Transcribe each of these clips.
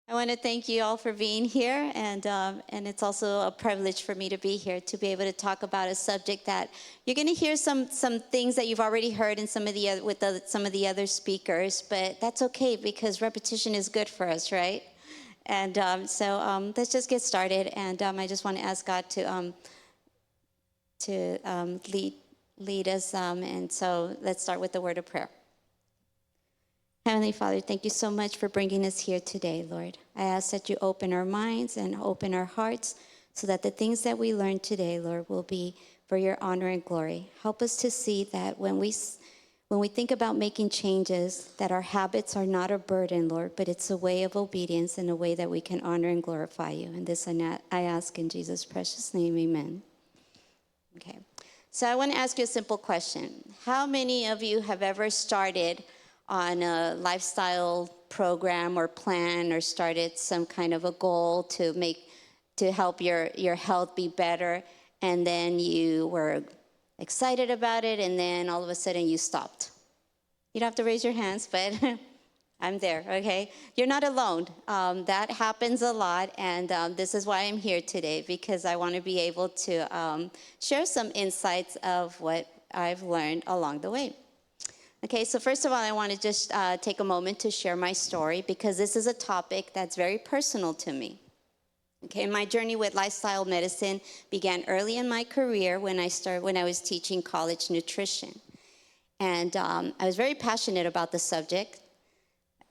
I want to thank you all for being here, and it's also a privilege for me to be here to be able to talk about a subject that you're going to hear some things that you've already heard in some of the some of the other speakers, but that's okay because repetition is good for us, right? And let's just get started, and I just want to ask God to lead us, and so let's start with the word of prayer. Heavenly Father, thank you so much for bringing us here today, Lord. I ask that you open our minds and open our hearts so that the things that we learn today, Lord, will be for your honor and glory. Help us to see that when we think about making changes, that our habits are not a burden, Lord, but it's a way of obedience and a way that we can honor and glorify you. And this I ask in Jesus' precious name, amen. Okay, so I want to ask you a simple question. How many of you have ever started on a lifestyle program or plan or started some kind of a goal to help your health be better, and then you were excited about it and then all of a sudden you stopped? You don't have to raise your hands, but I'm there, okay? You're not alone. That happens a lot, and this is why I'm here today, because I want to be able to share some insights of what I've learned along the way. Okay, so first of all, I want to just take a moment to share my story because this is a topic that's very personal to me. Okay, my journey with lifestyle medicine began early in my career when I was teaching college nutrition. And I was very passionate about the subject,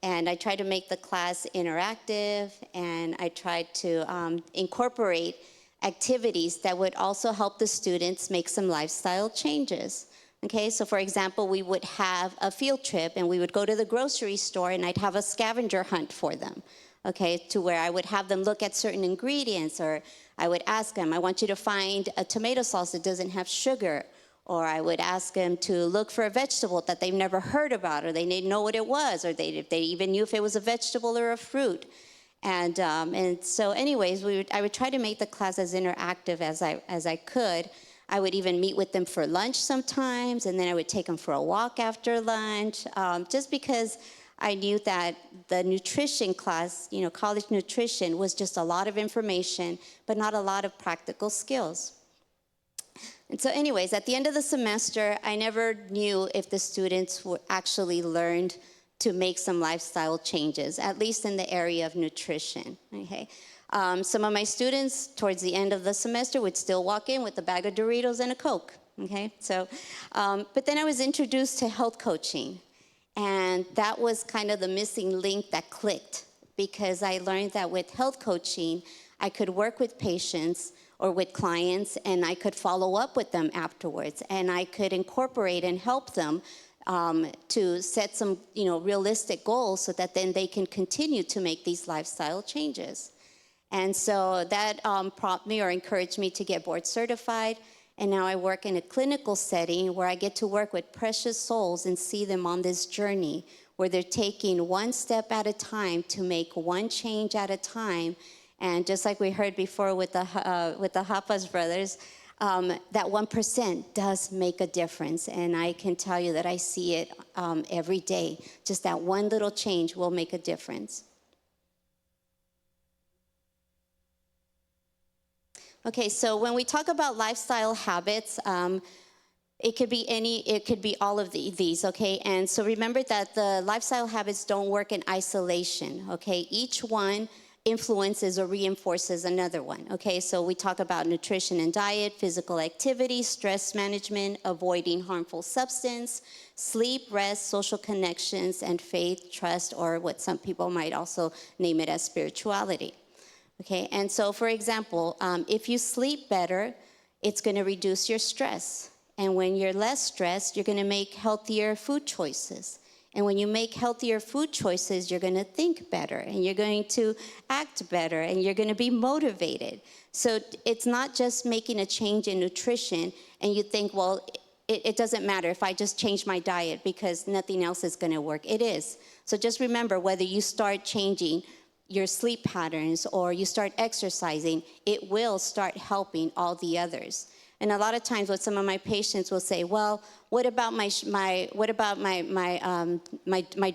and I tried to make the class interactive, and I tried to incorporate activities that would also help the students make some lifestyle changes. Okay, so for example, we would have a field trip and we would go to the grocery store and I'd have a scavenger hunt for them, okay, to where I would have them look at certain ingredients, or I would ask them, I want you to find a tomato sauce that doesn't have sugar, or I would ask them to look for a vegetable that they've never heard about, or they didn't know what it was, or if they even knew if it was a vegetable or a fruit. And so anyways, I would try to make the class as interactive as I could. I would even meet with them for lunch sometimes, and then I would take them for a walk after lunch, just because I knew that the nutrition class, college nutrition, was just a lot of information, but not a lot of practical skills. And so anyways, at the end of the semester, I never knew if the students actually learned to make some lifestyle changes, at least in the area of nutrition, okay? Some of my students, towards the end of the semester, would still walk in with a bag of Doritos and a Coke, okay? So, but then I was introduced to health coaching, and that was kind of the missing link that clicked, because I learned that with health coaching, I could work with patients or with clients, and I could follow up with them afterwards, and I could incorporate and help them to set some, realistic goals so that then they can continue to make these lifestyle changes. And so that prompted me or encouraged me to get board certified. And now I work in a clinical setting where I get to work with precious souls and see them on this journey where they're taking one step at a time to make one change at a time. And just like we heard before with the Hapas brothers, that 1% does make a difference. And I can tell you that I see it every day. Just that one little change will make a difference. Okay, so when we talk about lifestyle habits, it could be all of these, okay? And so remember that the lifestyle habits don't work in isolation, okay? Each one influences or reinforces another one, okay? So we talk about nutrition and diet, physical activity, stress management, avoiding harmful substance, sleep, rest, social connections, and faith, trust, or what some people might also name it as spirituality. Okay, and so for example, if you sleep better, it's going to reduce your stress. And when you're less stressed, you're going to make healthier food choices. And when you make healthier food choices, you're going to think better, and you're going to act better, and you're going to be motivated. So it's not just making a change in nutrition, and you think, well, it doesn't matter if I just change my diet because nothing else is going to work. It is. So just remember, whether you start changing your sleep patterns or you start exercising, it will start helping all the others. And a lot of times what some of my patients will say, well, what about my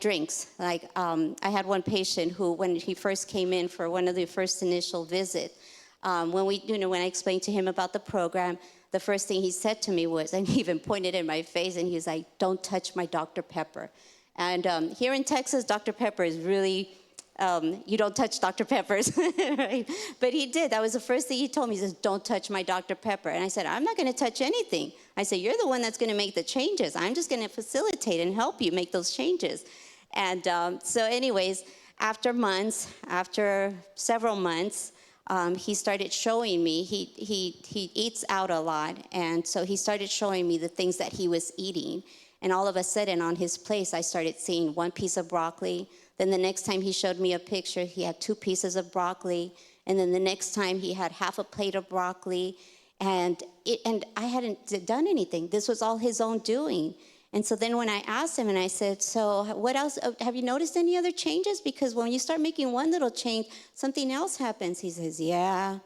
drinks? Like I had one patient who, when he first came in for one of the first initial visits, when I explained to him about the program, the first thing he said to me was, and he even pointed in my face, and he was like, don't touch my Dr. Pepper. And here in Texas, Dr. Pepper is really, you don't touch Dr. Peppers, right? But he did. That was the first thing he told me. He says, don't touch my Dr. Pepper. And I said, I'm not going to touch anything. I said, you're the one that's going to make the changes. I'm just going to facilitate and help you make those changes. And so anyways, after several months, he started showing me, he eats out a lot. And so he started showing me the things that he was eating. And all of a sudden on his plate, I started seeing one piece of broccoli. Then the next time he showed me a picture, he had 2 pieces of broccoli. And then the next time he had half a plate of broccoli. And I hadn't done anything. This was all his own doing. And so then when I asked him and I said, so what else, have you noticed any other changes? Because when you start making one little change, something else happens. He says, yeah,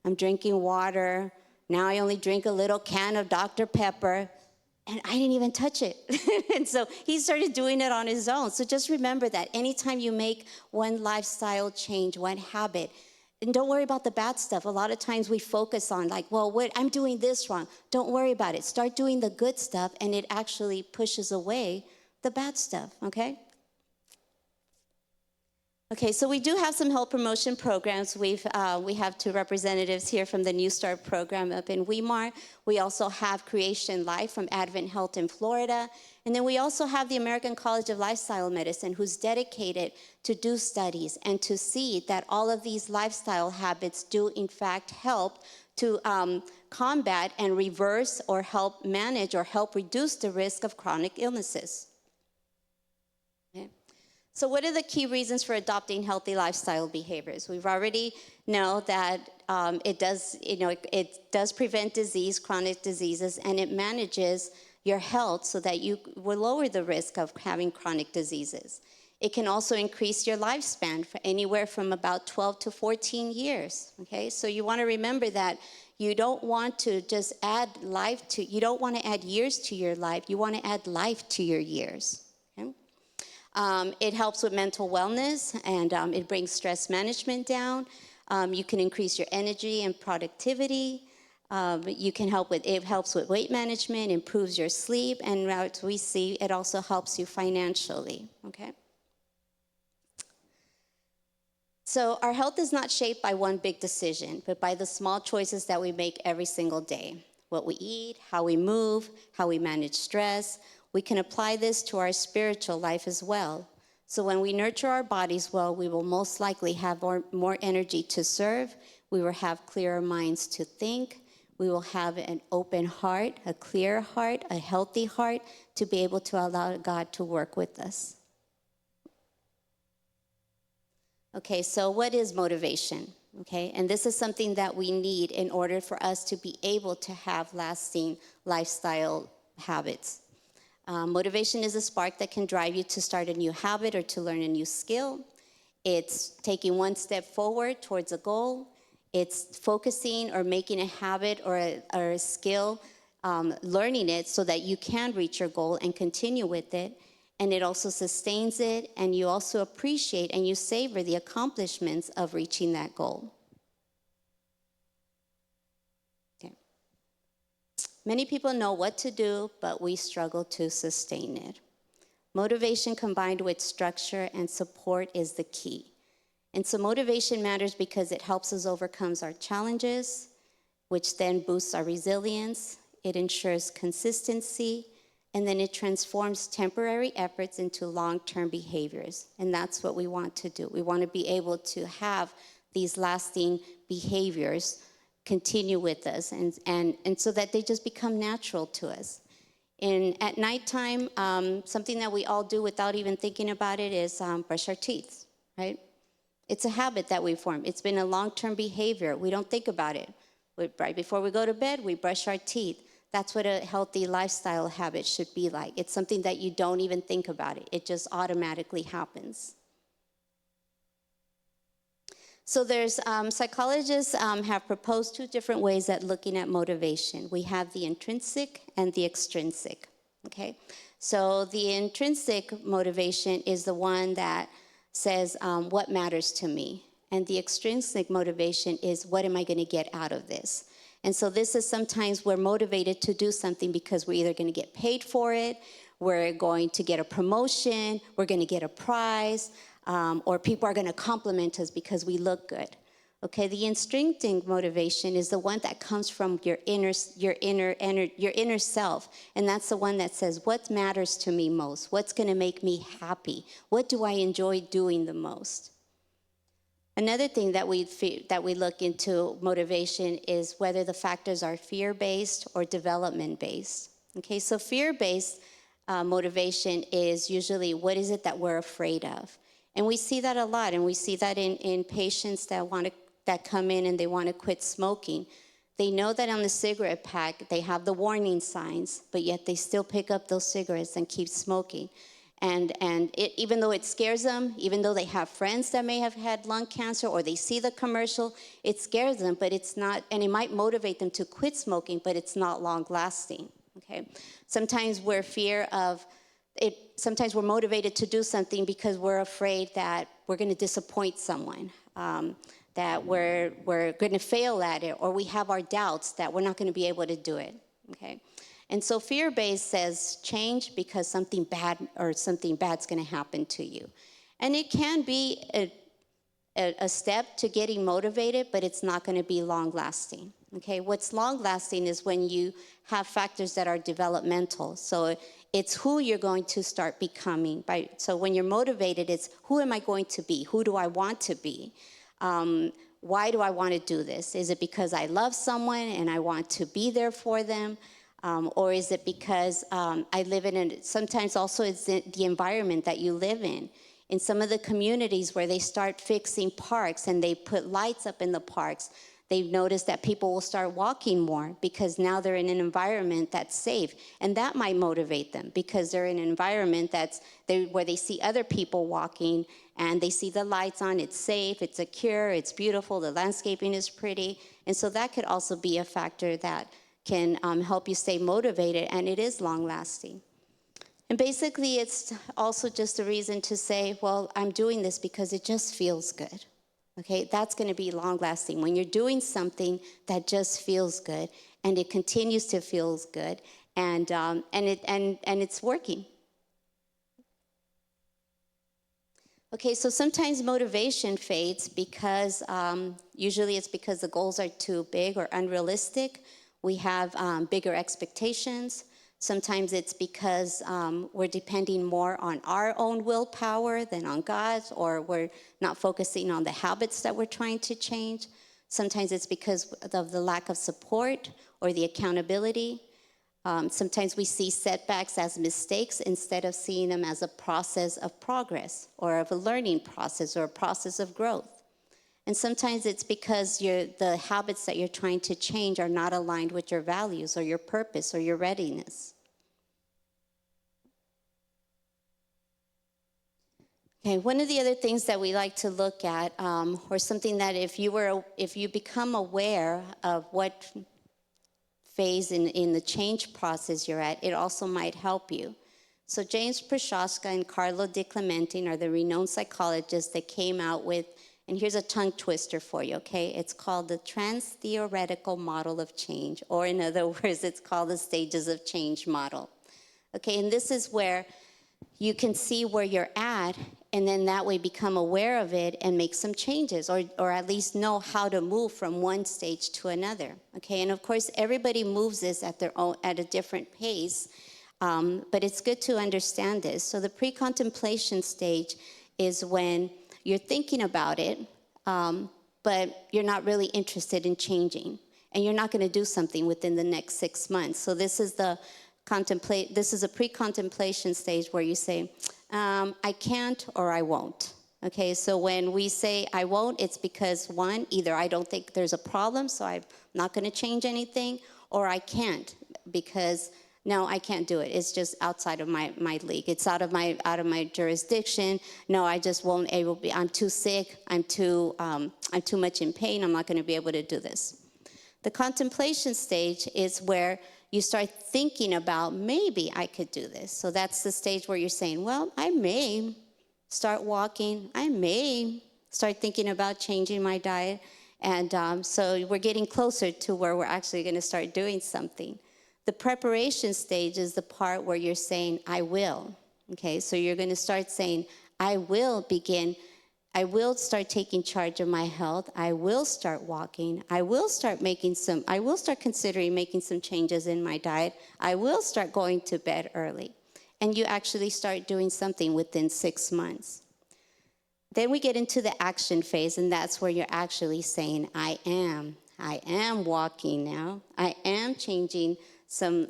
I'm drinking water. Now I only drink a little can of Dr. Pepper. And I didn't even touch it. And so he started doing it on his own. So just remember that anytime you make one lifestyle change, one habit, and don't worry about the bad stuff. A lot of times we focus on like, well, I'm doing this wrong. Don't worry about it. Start doing the good stuff, and it actually pushes away the bad stuff, okay? Okay, so we do have some health promotion programs. We have 2 representatives here from the New Start program up in Weimar. We also have Creation Life from Advent Health in Florida. And then we also have the American College of Lifestyle Medicine, who's dedicated to do studies and to see that all of these lifestyle habits do in fact help to combat and reverse or help manage or help reduce the risk of chronic illnesses. So what are the key reasons for adopting healthy lifestyle behaviors? We've already know that it does prevent disease, chronic diseases, and it manages your health so that you will lower the risk of having chronic diseases. It can also increase your lifespan for anywhere from about 12 to 14 years, okay? So you want to remember that you don't want to just add you don't want to add years to your life, you want to add life to your years. It helps with mental wellness, and it brings stress management down. You can increase your energy and productivity. It helps with weight management, improves your sleep, and as we see, it also helps you financially, okay? So our health is not shaped by one big decision, but by the small choices that we make every single day. What we eat, how we move, how we manage stress. We can apply this to our spiritual life as well. So when we nurture our bodies well, we will most likely have more energy to serve. We will have clearer minds to think. We will have an open heart, a clear heart, a healthy heart to be able to allow God to work with us. Okay, so what is motivation? Okay, and this is something that we need in order for us to be able to have lasting lifestyle habits. Motivation is a spark that can drive you to start a new habit or to learn a new skill. It's taking one step forward towards a goal. It's focusing or making a habit or a skill, learning it so that you can reach your goal and continue with it. And it also sustains it, and you also appreciate and you savor the accomplishments of reaching that goal. Many people know what to do, but we struggle to sustain it. Motivation combined with structure and support is the key. And so motivation matters because it helps us overcome our challenges, which then boosts our resilience. It ensures consistency, and then it transforms temporary efforts into long-term behaviors. And that's what we want to do. We want to be able to have these lasting behaviors continue with us, and so that they just become natural to us. And at nighttime, something that we all do without even thinking about it is brush our teeth, right? It's a habit that we form. It's been a long-term behavior. We don't think about it. Right before we go to bed, we brush our teeth. That's what a healthy lifestyle habit should be like. It's something that you don't even think about it. It just automatically happens. So there's psychologists have proposed two different ways at looking at motivation. We have the intrinsic and the extrinsic. Okay, so the intrinsic motivation is the one that says what matters to me, and the extrinsic motivation is what am I going to get out of this. And so this is sometimes we're motivated to do something because we're either going to get paid for it, we're going to get a promotion, we're going to get a prize, or people are going to compliment us because we look good. Okay, the intrinsic motivation is the one that comes from your inner self, and that's the one that says, what matters to me most? What's going to make me happy? What do I enjoy doing the most? Another thing that we look into motivation is whether the factors are fear-based or development-based. Okay, so fear-based motivation is usually what is it that we're afraid of, and we see that a lot, and we see that in patients that come in and they want to quit smoking. They know that on the cigarette pack they have the warning signs, but yet they still pick up those cigarettes and keep smoking. And even though it scares them, even though they have friends that may have had lung cancer or they see the commercial, it scares them, but it's not, and it might motivate them to quit smoking, but it's not long lasting, okay? Sometimes we're motivated to do something because we're afraid that we're gonna disappoint someone, that we're gonna fail at it, or we have our doubts that we're not gonna be able to do it, okay? And so fear-based says change because something bad's going to happen to you. And it can be a step to getting motivated, but it's not going to be long-lasting. Okay, what's long-lasting is when you have factors that are developmental. So it's who you're going to start becoming. So when you're motivated, it's who am I going to be? Who do I want to be? Why do I want to do this? Is it because I love someone and I want to be there for them? Or is it because I live in sometimes also it's the environment that you live in. In some of the communities where they start fixing parks and they put lights up in the parks, they've noticed that people will start walking more because now they're in an environment that's safe. And that might motivate them because they're in an environment where they see other people walking and they see the lights on, it's safe, it's secure, it's beautiful, the landscaping is pretty. And so that could also be a factor that can help you stay motivated, and it is long-lasting. And basically, it's also just a reason to say, well, I'm doing this because it just feels good. Okay, that's going to be long-lasting. When you're doing something that just feels good, and it continues to feel good, and it's working. Okay, so sometimes motivation fades because usually it's because the goals are too big or unrealistic. We have bigger expectations. Sometimes it's because we're depending more on our own willpower than on God's, or we're not focusing on the habits that we're trying to change. Sometimes it's because of the lack of support or the accountability. Sometimes we see setbacks as mistakes instead of seeing them as a process of progress or of a learning process or a process of growth. And sometimes it's because the habits that you're trying to change are not aligned with your values or your purpose or your readiness. Okay, one of the other things that we like to look at, or something that if you become aware of what phase in the change process you're at, it also might help you. So James Prochaska and Carlo Di Clemente are the renowned psychologists that came out with, and here's a tongue twister for you, okay? It's called the trans-theoretical model of change, or in other words, it's called the stages of change model. Okay, and this is where you can see where you're at, and then that way become aware of it and make some changes, or at least know how to move from one stage to another. Okay, and of course, everybody moves this at a different pace, but it's good to understand this. So the pre-contemplation stage is when you're thinking about it, but you're not really interested in changing, and you're not going to do something within the next 6 months. So this is a pre-contemplation stage where you say, I can't or I won't. Okay, so when we say I won't, it's because one, either I don't think there's a problem, so I'm not going to change anything, or I can't because No, I can't do it. It's just outside of my league. It's out of my jurisdiction. No, I just won't able be. I'm too sick. I'm too much in pain. I'm not going to be able to do this. The contemplation stage is where you start thinking about, maybe I could do this. So that's the stage where you're saying, well, I may start walking. I may start thinking about changing my diet. And so we're getting closer to where we're actually going to start doing something. The preparation stage is the part where you're saying, I will. Okay, so you're going to start saying, I will start taking charge of my health. I will start walking. I will start considering making some changes in my diet. I will start going to bed early. And you actually start doing something within 6 months. Then we get into the action phase, and that's where you're actually saying, I am walking now. I am changing some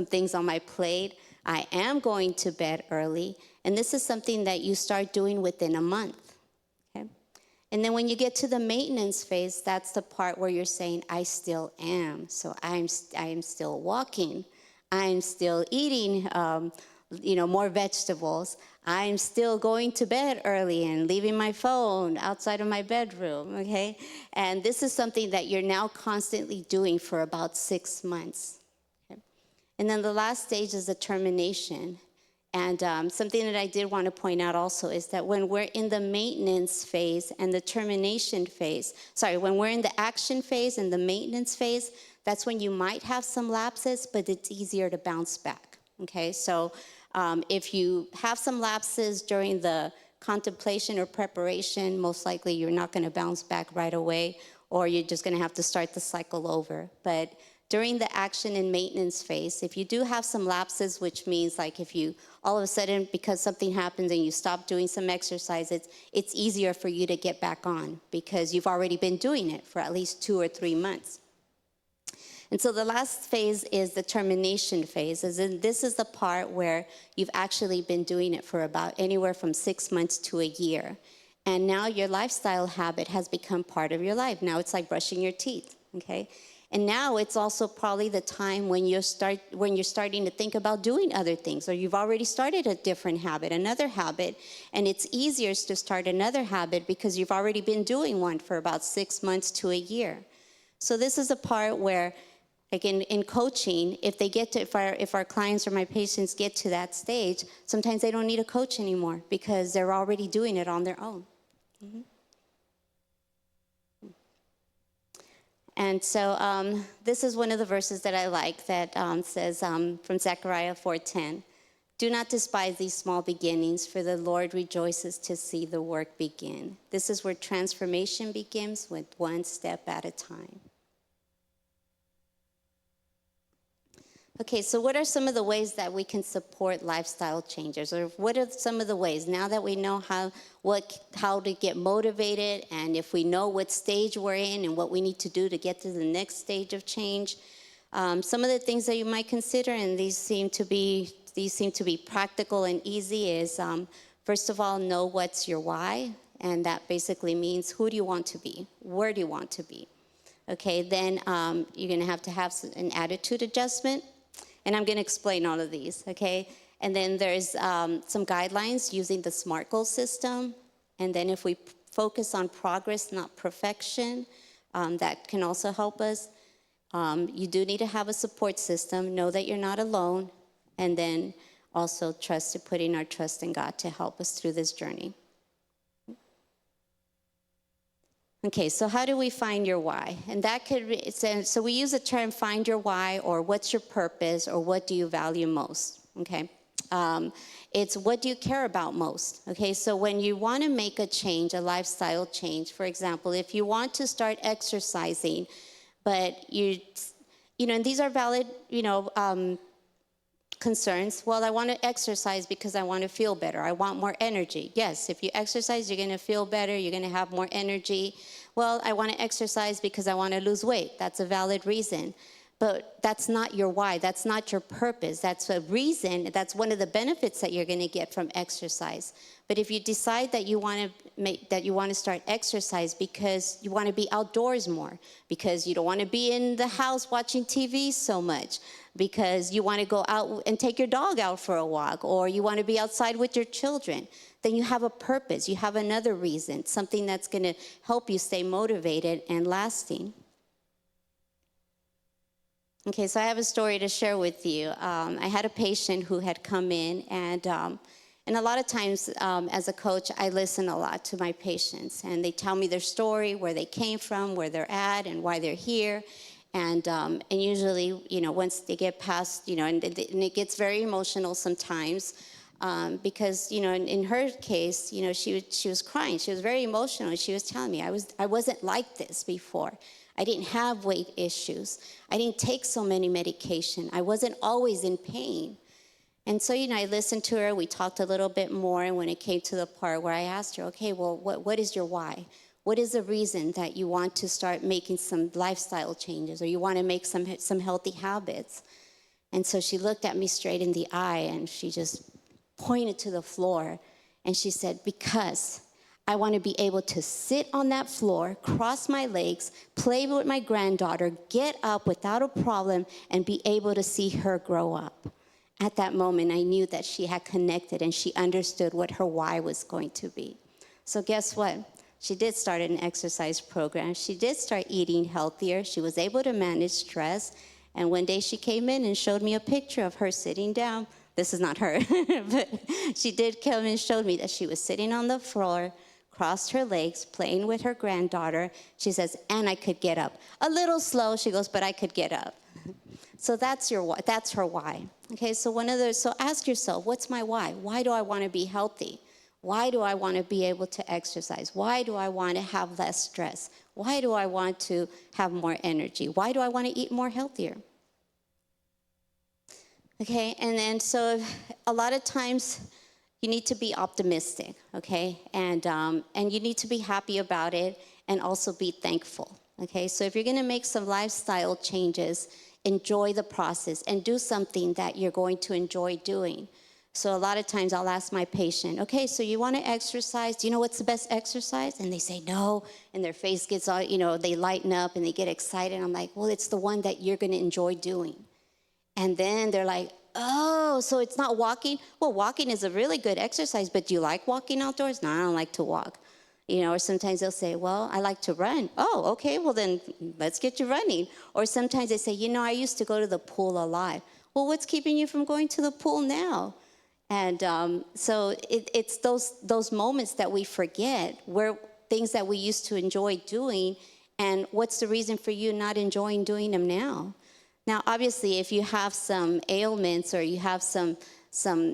things on my plate. I am going to bed early. And this is something that you start doing within a month. Okay? And then when you get to the maintenance phase, that's the part where you're saying, I still am. So I am still walking. I'm still eating more vegetables. I'm still going to bed early and leaving my phone outside of my bedroom, okay? And this is something that you're now constantly doing for about 6 months. Okay? And then the last stage is the termination. And something that I did want to point out also is that when we're in the maintenance phase and the termination phase, when we're in the action phase and the maintenance phase, that's when you might have some lapses, but it's easier to bounce back, okay? So if you have some lapses during the contemplation or preparation, most likely you're not going to bounce back right away, or you're just going to have to start the cycle over. But during the action and maintenance phase, if you do have some lapses, which means like if you all of a sudden, because something happens and you stop doing some exercises, it's easier for you to get back on because you've already been doing it for at least 2 or 3 months. And so the last phase is the termination phase. This is the part where you've actually been doing it for about anywhere from 6 months to a year. And now your lifestyle habit has become part of your life. Now it's like brushing your teeth, okay? And now it's also probably the time when you're starting to think about doing other things, or you've already started a different habit, another habit, and it's easier to start another habit because you've already been doing one for about 6 months to a year. So this is a part where, like in coaching, if our clients or my patients get to that stage, sometimes they don't need a coach anymore because they're already doing it on their own. Mm-hmm. And so this is one of the verses that I like that says from Zechariah 4:10, do not despise these small beginnings, for the Lord rejoices to see the work begin. This is where transformation begins with one step at a time. Okay, so what are some of the ways that we can support lifestyle changes? Or what are some of the ways, now that we know how to get motivated, and if we know what stage we're in and what we need to do to get to the next stage of change, some of the things that you might consider, and these seem to be practical and easy, is first of all, know what's your why, and that basically means who do you want to be? Where do you want to be? Okay, then you're going to have an attitude adjustment. And I'm going to explain all of these, okay? And then there's some guidelines using the SMART goal system. And then if we focus on progress, not perfection, that can also help us. You do need to have a support system. Know that you're not alone. And then also putting our trust in God to help us through this journey. Okay, so how do we find your why? And that could be, so we use the term find your why, or what's your purpose, or what do you value most, okay? It's what do you care about most, okay? So when you want to make a change, a lifestyle change, for example, if you want to start exercising, but and these are valid, concerns. Well, I want to exercise because I want to feel better. I want more energy. Yes, if you exercise, you're going to feel better. You're going to have more energy. Well, I want to exercise because I want to lose weight. That's a valid reason. But that's not your why. That's not your purpose. That's a reason. That's one of the benefits that you're going to get from exercise. But if you decide that you want to start exercise because you want to be outdoors more, because you don't want to be in the house watching TV so much, because you want to go out and take your dog out for a walk, or you want to be outside with your children, then you have a purpose. You have another reason, something that's going to help you stay motivated and lasting. Okay, so I have a story to share with you. I had a patient who had come in, and a lot of times as a coach, I listen a lot to my patients, and they tell me their story, where they came from, where they're at, and why they're here. And usually, once they get past, and it gets very emotional sometimes, because, in her case, she was crying. She was very emotional. She was telling me, I wasn't like this before. I didn't have weight issues. I didn't take so many medication. I wasn't always in pain. And so, I listened to her. We talked a little bit more. And when it came to the part where I asked her, okay, well, what is your why? What is the reason that you want to start making some lifestyle changes, or you want to make some healthy habits? And so she looked at me straight in the eye, and she just pointed to the floor. And she said, because I want to be able to sit on that floor, cross my legs, play with my granddaughter, get up without a problem, and be able to see her grow up. At that moment, I knew that she had connected and she understood what her why was going to be. So guess what? She did start an exercise program. She did start eating healthier. She was able to manage stress. And one day she came in and showed me a picture of her sitting down. This is not her, but she did come and showed me that she was sitting on the floor, crossed her legs, playing with her granddaughter. She says, and I could get up. A little slow, she goes, but I could get up. So that's her why. Okay, so ask yourself, what's my why? Why do I want to be healthy? Why do I want to be able to exercise? Why do I want to have less stress? Why do I want to have more energy? Why do I want to eat more healthier? Okay, and then so a lot of times you need to be optimistic, okay? And you need to be happy about it and also be thankful, okay? So if you're going to make some lifestyle changes, enjoy the process and do something that you're going to enjoy doing. So a lot of times I'll ask my patient, okay, so you want to exercise? Do you know what's the best exercise? And they say no, and their face gets all, they lighten up and they get excited. I'm like, well, it's the one that you're going to enjoy doing. And then they're like, oh, so it's not walking? Well, walking is a really good exercise, but do you like walking outdoors? No, I don't like to walk. Or sometimes they'll say, well, I like to run. Oh, okay, well then let's get you running. Or sometimes they say, I used to go to the pool a lot. Well, what's keeping you from going to the pool now? And so it's those moments that we forget, where things that we used to enjoy doing, and what's the reason for you not enjoying doing them now? Now, obviously, if you have some ailments or you have some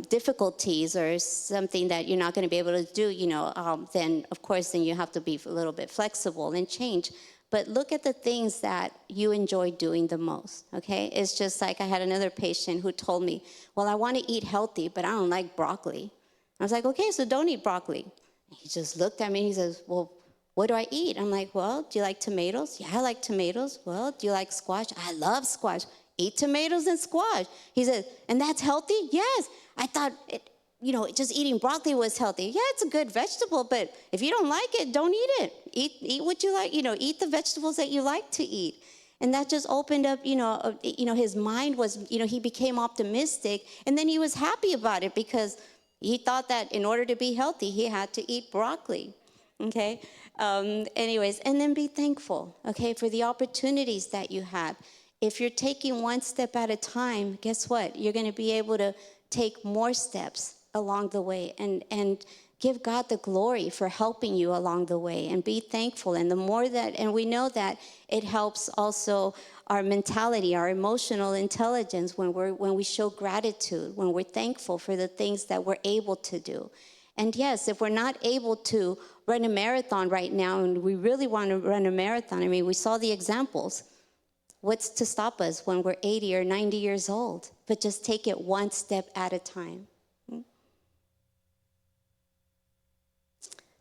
difficulties or something that you're not going to be able to do, then, of course, then you have to be a little bit flexible and change. But look at the things that you enjoy doing the most, okay? It's just like I had another patient who told me, well, I want to eat healthy, but I don't like broccoli. I was like, okay, so don't eat broccoli. He just looked at me and he says, well, what do I eat? I'm like, well, do you like tomatoes? Yeah, I like tomatoes. Well, do you like squash? I love squash. Eat tomatoes and squash. He said, and that's healthy? Yes. I thought, just eating broccoli was healthy. Yeah, it's a good vegetable, but if you don't like it, don't eat it. Eat what you like, eat the vegetables that you like to eat. And that just opened up, his mind was, he became optimistic, and then he was happy about it because he thought that in order to be healthy, he had to eat broccoli. Okay? Anyways, and then be thankful, okay, for the opportunities that you have. If you're taking one step at a time, guess what? You're going to be able to take more steps along the way and give God the glory for helping you along the way, and be thankful. And the more that, and we know that it helps also our mentality, our emotional intelligence when we show gratitude, when we're thankful for the things that we're able to do. And yes, if we're not able to run a marathon right now, and we really want to run a marathon, we saw the examples. What's to stop us when we're 80 or 90 years old? But just take it one step at a time.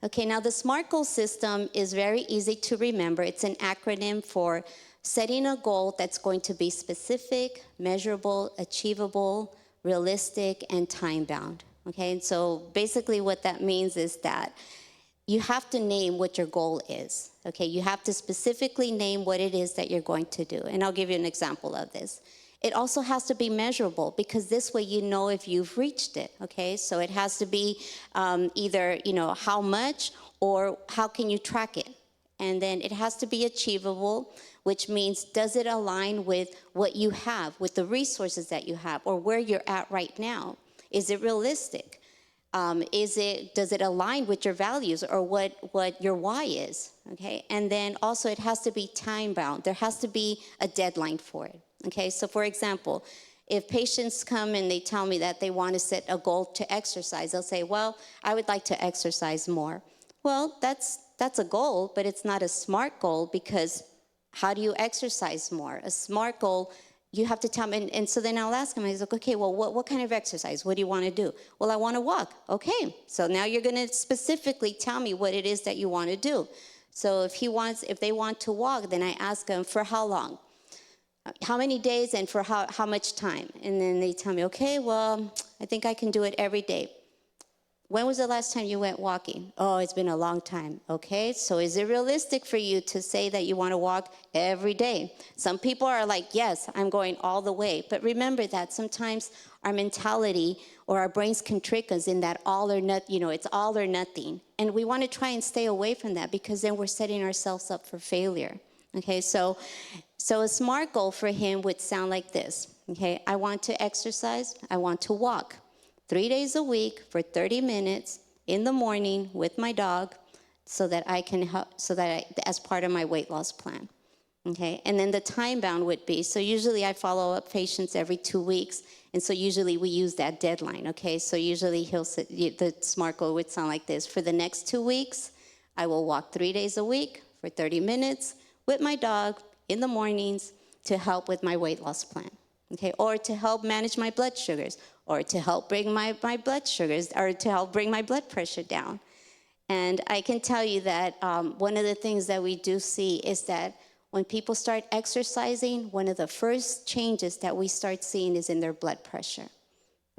Okay, now the SMART goal system is very easy to remember. It's an acronym for setting a goal that's going to be specific, measurable, achievable, realistic, and time-bound. Okay, and so basically what that means is that you have to name what your goal is. Okay, you have to specifically name what it is that you're going to do. And I'll give you an example of this. It also has to be measurable, because this way you know if you've reached it. Okay, so it has to be either how much, or how can you track it. And then it has to be achievable, which means, does it align with what you have, with the resources that you have, or where you're at right now? Is it realistic? Does it align with your values, or what your why is? Okay, and then also it has to be time bound. There has to be a deadline for it. Okay, so for example, if patients come and they tell me that they want to set a goal to exercise, they'll say, well, I would like to exercise more. Well, that's a goal, but it's not a SMART goal, because how do you exercise more? A SMART goal, you have to tell me, and so then I'll ask him, he's like, okay, well, what kind of exercise? What do you want to do? Well, I want to walk. Okay, so now you're going to specifically tell me what it is that you want to do. So if they want to walk, then I ask them, for how long? How many days, and for how much time? And then they tell me, okay, well, I think I can do it every day. When was the last time you went walking? Oh, it's been a long time. Okay, so is it realistic for you to say that you want to walk every day? Some people are like, yes, I'm going all the way. But remember that sometimes our mentality or our brains can trick us in that all or nothing, it's all or nothing. And we want to try and stay away from that, because then we're setting ourselves up for failure. Okay, so a SMART goal for him would sound like this. Okay, I want to exercise, I want to walk 3 days a week for 30 minutes in the morning with my dog, so that I can help, as part of my weight loss plan. Okay, and then the time bound would be, so usually I follow up patients every 2 weeks, and so usually we use that deadline. Okay, so usually the SMART goal would sound like this. For the next 2 weeks, I will walk 3 days a week for 30 minutes with my dog in the mornings to help with my weight loss plan. Okay, or to help manage my blood sugars, or to help bring my blood sugars, or to help bring my blood pressure down. And I can tell you that one of the things that we do see is that when people start exercising, one of the first changes that we start seeing is in their blood pressure.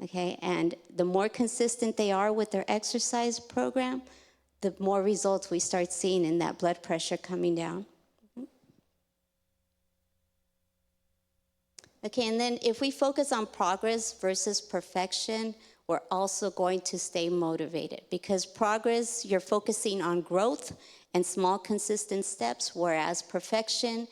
Okay, and the more consistent they are with their exercise program, the more results we start seeing in that blood pressure coming down. Okay, and then if we focus on progress versus perfection, we're also going to stay motivated, because progress, you're focusing on growth and small consistent steps, whereas perfection,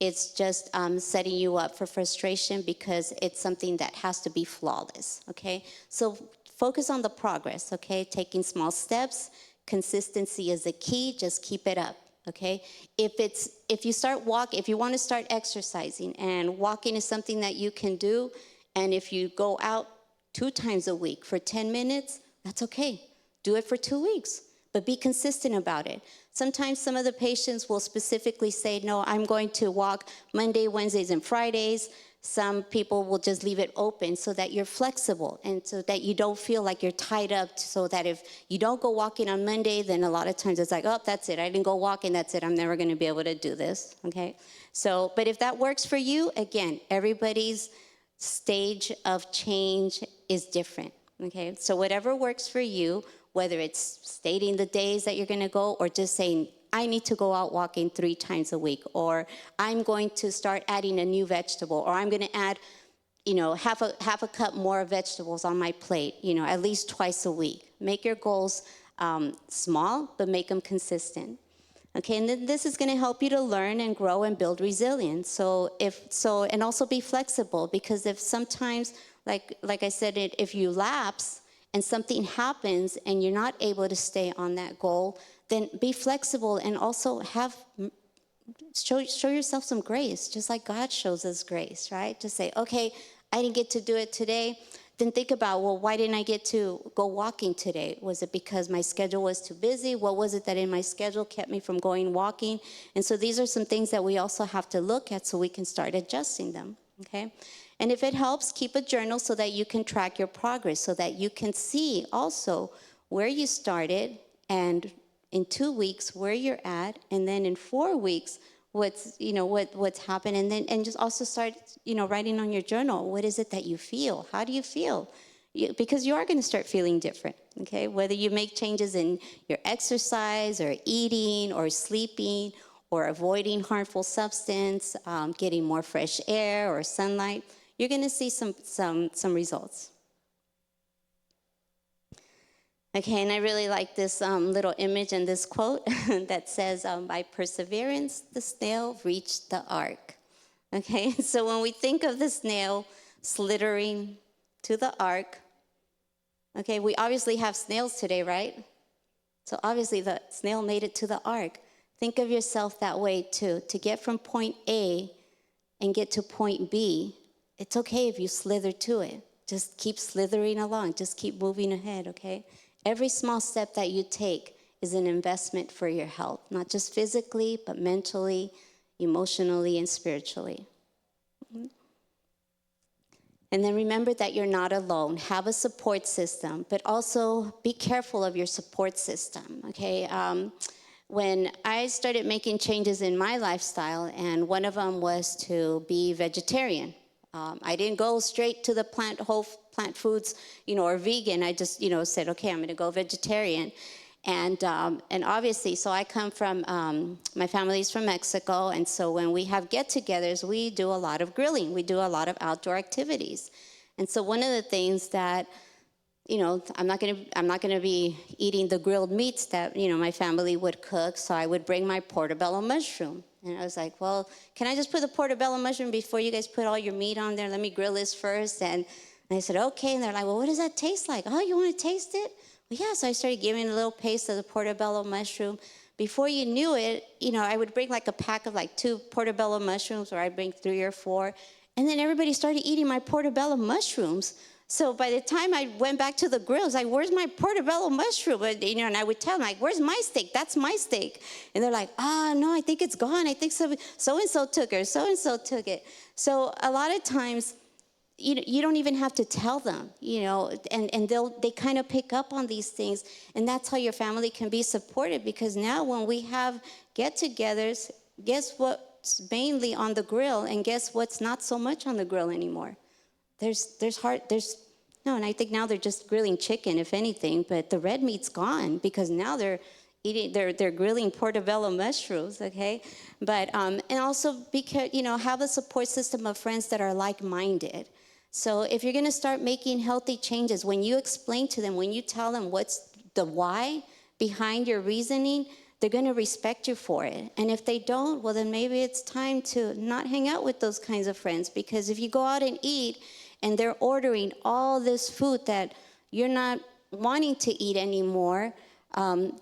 it's just setting you up for frustration, because it's something that has to be flawless. Okay, so focus on the progress. Okay, taking small steps, consistency is the key. Just keep it up. Okay, if you want to start exercising, and walking is something that you can do, and if you go out 2 times a week for 10 minutes, that's okay. Do it for 2 weeks, but be consistent about it. Sometimes some of the patients will specifically say, no, I'm going to walk Monday, Wednesdays, and Fridays. Some people will just leave it open so that you're flexible, and so that you don't feel like you're tied up, so that if you don't go walking on Monday, then a lot of times it's like, oh, that's it. I didn't go walking. That's it. I'm never going to be able to do this. Okay. So, but if that works for you, again, everybody's stage of change is different. Okay. So whatever works for you, whether it's stating the days that you're going to go, or just saying, I need to go out walking 3 times a week, or I'm going to start adding a new vegetable, or I'm going to add, half a cup more vegetables on my plate, at least twice a week. Make your goals small, but make them consistent. Okay, and then this is going to help you to learn and grow and build resilience. And also be flexible, because if sometimes, like I said, if you lapse and something happens and you're not able to stay on that goal, then be flexible, and also show yourself some grace, just like God shows us grace, right? To say, okay, I didn't get to do it today. Then think about, well, why didn't I get to go walking today? Was it because my schedule was too busy? What was it that in my schedule kept me from going walking? And so these are some things that we also have to look at, so we can start adjusting them, okay? And if it helps, keep a journal so that you can track your progress, so that you can see also where you started, and in 2 weeks where you're at, and then in 4 weeks what's happened, and just also start, writing on your journal. What is it that you feel? How do you feel? Because you are going to start feeling different, okay? Whether you make changes in your exercise or eating or sleeping or avoiding harmful substance, getting more fresh air or sunlight, you're going to see some results. Okay, and I really like this little image and this quote that says, by perseverance, the snail reached the ark. Okay, so when we think of the snail slithering to the ark, okay, we obviously have snails today, right? So obviously the snail made it to the ark. Think of yourself that way too. To get from point A and get to point B, it's okay if you slither to it. Just keep slithering along. Just keep moving ahead, okay? Every small step that you take is an investment for your health, not just physically, but mentally, emotionally, and spiritually. And then remember that you're not alone. Have a support system, but also be careful of your support system, okay? When I started making changes in my lifestyle, and one of them was to be vegetarian. I didn't go straight to the whole plant foods, or vegan. I just, said, okay, I'm going to go vegetarian. And obviously, so I come from, my family's from Mexico, and so when we have get-togethers, we do a lot of grilling. We do a lot of outdoor activities. And so one of the things that, I'm not gonna be eating the grilled meats that, my family would cook, so I would bring my portobello mushroom. And I was like, well, can I just put the portobello mushroom before you guys put all your meat on there? Let me grill this first. And I said, okay. And they're like, well, what does that taste like? Oh, you want to taste it? Well, yeah. So I started giving a little taste of the portobello mushroom. Before you knew it, I would bring like a pack of like 2 portobello mushrooms, or I'd bring 3 or 4. And then everybody started eating my portobello mushrooms. So by the time I went back to the grill, I was like, where's my portobello mushroom? And I would tell them, like, where's my steak? That's my steak. And they're like, no, I think it's gone. I think so-and-so took it, or so-and-so took it. So a lot of times, you don't even have to tell them, and they kind of pick up on these things. And that's how your family can be supported, because now when we have get-togethers, guess what's mainly on the grill, and guess what's not so much on the grill anymore? And I think now they're just grilling chicken, if anything, but the red meat's gone, because now they're grilling portobello mushrooms, okay? But, and also, have a support system of friends that are like-minded. So if you're gonna start making healthy changes, when you explain to them, when you tell them what's the why behind your reasoning, they're gonna respect you for it. And if they don't, well, then maybe it's time to not hang out with those kinds of friends, because if you go out and eat, and they're ordering all this food that you're not wanting to eat anymore,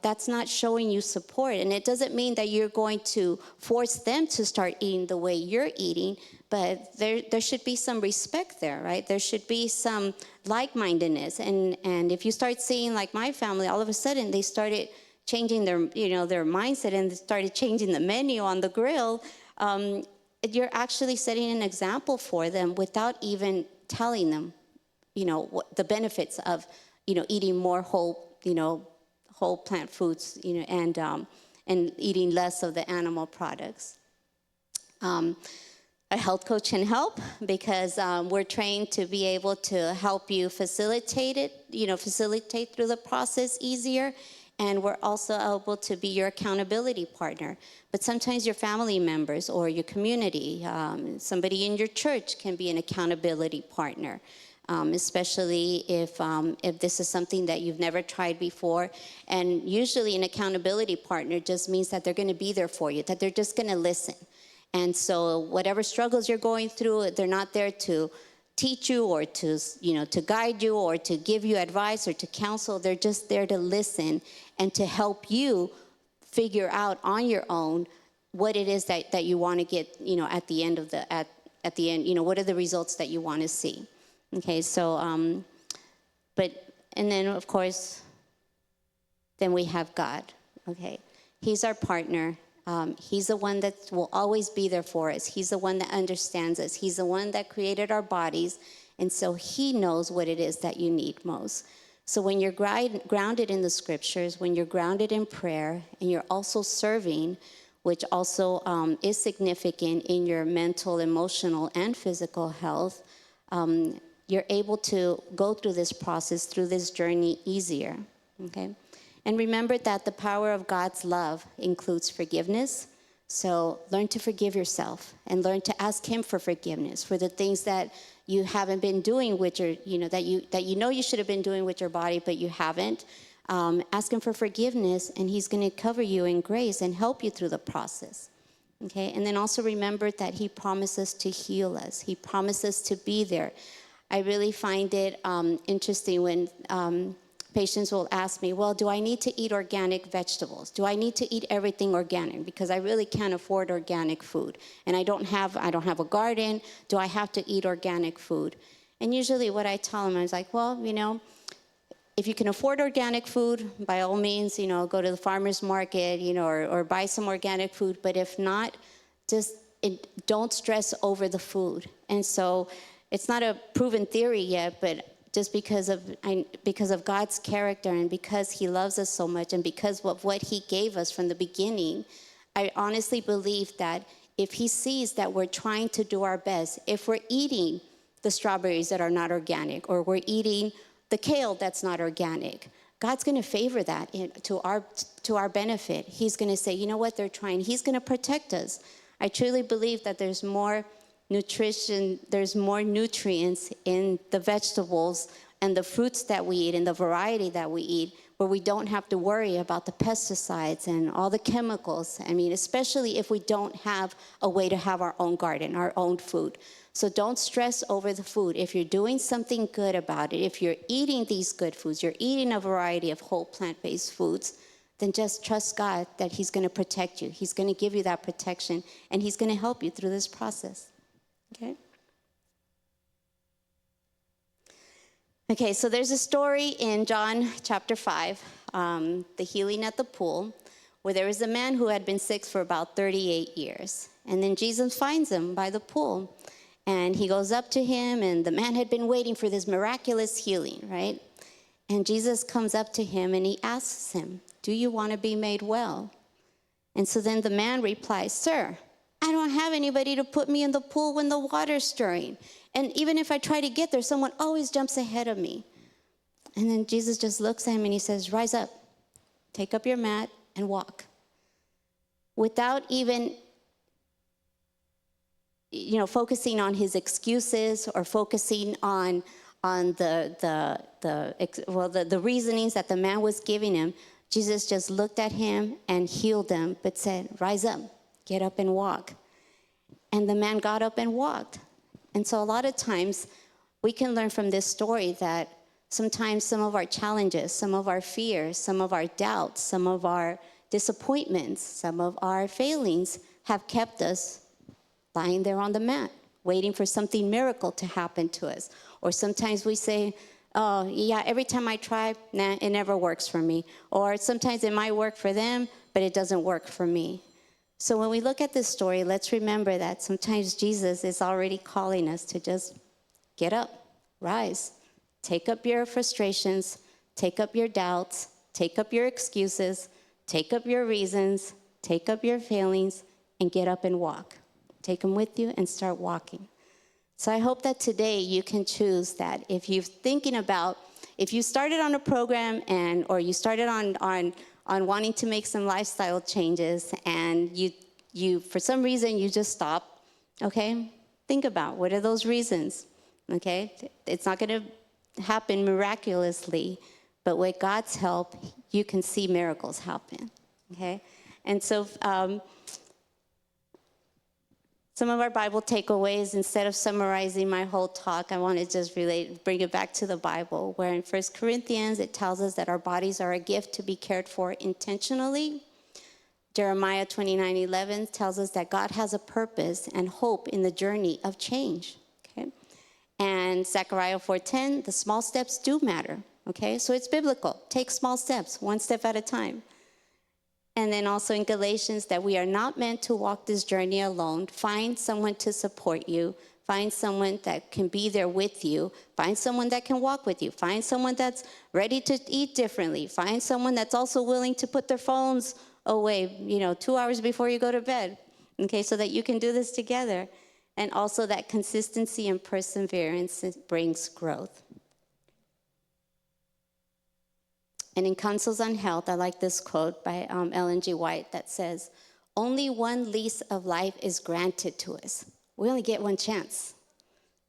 that's not showing you support. And it doesn't mean that you're going to force them to start eating the way you're eating, but there should be some respect there, right? There should be some like-mindedness. And if you start seeing, like my family, all of a sudden they started changing their mindset, and they started changing the menu on the grill, you're actually setting an example for them without even telling them, what the benefits of, eating more whole plant foods, and eating less of the animal products. A health coach can help, because we're trained to be able to help you facilitate through the process easier. And we're also able to be your accountability partner. But sometimes your family members or your community, somebody in your church can be an accountability partner, especially if this is something that you've never tried before. And usually an accountability partner just means that they're going to be there for you, that they're just going to listen. And so whatever struggles you're going through, they're not there to teach you or to guide you or to give you advice or to counsel. They're just there to listen and to help you figure out on your own what it is that you want to get, at the end of at the end, what are the results that you want to see. Okay, so, and then of course, then we have God, okay? He's our partner. He's the one that will always be there for us. He's the one that understands us. He's the one that created our bodies. And so he knows what it is that you need most. So when you're grounded in the scriptures, when you're grounded in prayer, and you're also serving, which also is significant in your mental, emotional, and physical health, you're able to go through this process, through this journey easier, okay? And remember that the power of God's love includes forgiveness. So learn to forgive yourself and learn to ask him for forgiveness for the things that you haven't been doing with your, that you know you should have been doing with your body, but you haven't. Ask him for forgiveness, and he's going to cover you in grace and help you through the process. Okay, and then also remember that he promises to heal us. He promises to be there. I really find it interesting when patients will ask me, well, do I need to eat organic vegetables? Do I need to eat everything organic? Because I really can't afford organic food. And I don't have a garden. Do I have to eat organic food? And usually what I tell them, I was like, well, if you can afford organic food, by all means, go to the farmer's market, or buy some organic food. But if not, don't stress over the food. And so it's not a proven theory yet, but just because of God's character and because he loves us so much and because of what he gave us from the beginning, I honestly believe that if he sees that we're trying to do our best, if we're eating the strawberries that are not organic, or we're eating the kale that's not organic, God's going to favor that to our benefit. He's going to say, you know what, they're trying. He's going to protect us. I truly believe that there's more nutrition, there's more nutrients in the vegetables and the fruits that we eat and the variety that we eat, where we don't have to worry about the pesticides and all the chemicals. I mean, especially if we don't have a way to have our own garden, our own food. So don't stress over the food. If you're doing something good about it, if you're eating these good foods, you're eating a variety of whole plant-based foods, then just trust God that he's going to protect you. He's going to give you that protection, and he's going to help you through this process. Okay, so there's a story in John chapter 5, the healing at the pool, where there was a man who had been sick for about 38 years. And then Jesus finds him by the pool, and he goes up to him, and the man had been waiting for this miraculous healing, right? And Jesus comes up to him, and he asks him, do you want to be made well? And so then the man replies, sir, I don't have anybody to put me in the pool when the water's stirring. And even if I try to get there, someone always jumps ahead of me. And then Jesus just looks at him and he says, rise up, take up your mat and walk. Without even, focusing on his excuses or focusing on the reasonings that the man was giving him, Jesus just looked at him and healed him, but said, rise up. Get up and walk. And the man got up and walked. And so a lot of times we can learn from this story that sometimes some of our challenges, some of our fears, some of our doubts, some of our disappointments, some of our failings have kept us lying there on the mat, waiting for something miracle to happen to us. Or sometimes we say, oh, yeah, every time I try, nah, it never works for me. Or sometimes it might work for them, but it doesn't work for me. So when we look at this story, let's remember that sometimes Jesus is already calling us to just get up, rise, take up your frustrations, take up your doubts, take up your excuses, take up your reasons, take up your failings, and get up and walk. Take them with you and start walking. So I hope that today you can choose that. If you're thinking about, if you started on a program or you started on wanting to make some lifestyle changes and you for some reason you just stop, okay? Think about what are those reasons, okay? It's not going to happen miraculously, but with God's help, you can see miracles happen, okay? And so some of our Bible takeaways, instead of summarizing my whole talk, I want to just bring it back to the Bible, where in 1 Corinthians, it tells us that our bodies are a gift to be cared for intentionally. Jeremiah 29:11 tells us that God has a purpose and hope in the journey of change, okay? And Zechariah 4:10, the small steps do matter, okay? So it's biblical. Take small steps, one step at a time. And then also in Galatians, that we are not meant to walk this journey alone. Find someone to support you. Find someone that can be there with you. Find someone that can walk with you. Find someone that's ready to eat differently. Find someone that's also willing to put their phones away, 2 hours before you go to bed, okay, so that you can do this together. And also that consistency and perseverance brings growth. And in Counsels on Health, I like this quote by Ellen G. White that says, "Only one lease of life is granted to us. We only get one chance."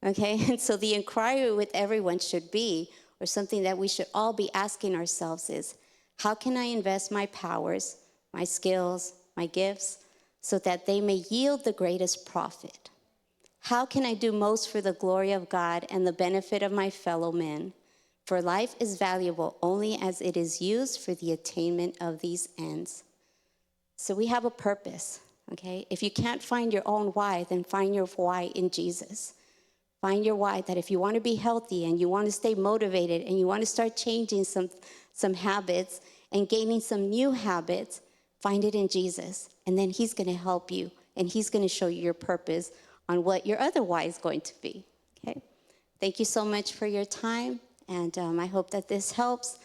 Okay, and so the inquiry with everyone should be, or something that we should all be asking ourselves is, how can I invest my powers, my skills, my gifts, so that they may yield the greatest profit? How can I do most for the glory of God and the benefit of my fellow men? For life is valuable only as it is used for the attainment of these ends. So we have a purpose, okay? If you can't find your own why, then find your why in Jesus. Find your why, that if you want to be healthy and you want to stay motivated and you want to start changing some habits and gaining some new habits, find it in Jesus. And then he's going to help you, and he's going to show you your purpose on what your other why is going to be, okay? Thank you so much for your time, and I hope that this helps.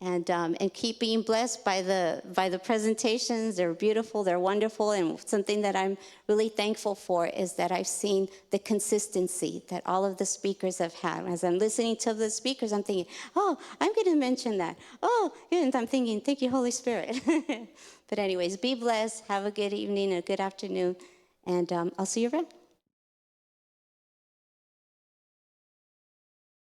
And keep being blessed by the presentations. They're beautiful, they're wonderful, and something that I'm really thankful for is that I've seen the consistency that all of the speakers have had. As I'm listening to the speakers, I'm thinking, oh, I'm going to mention that. Oh, and I'm thinking, thank you, Holy Spirit. But anyways, be blessed, have a good evening, a good afternoon, and I'll see you around.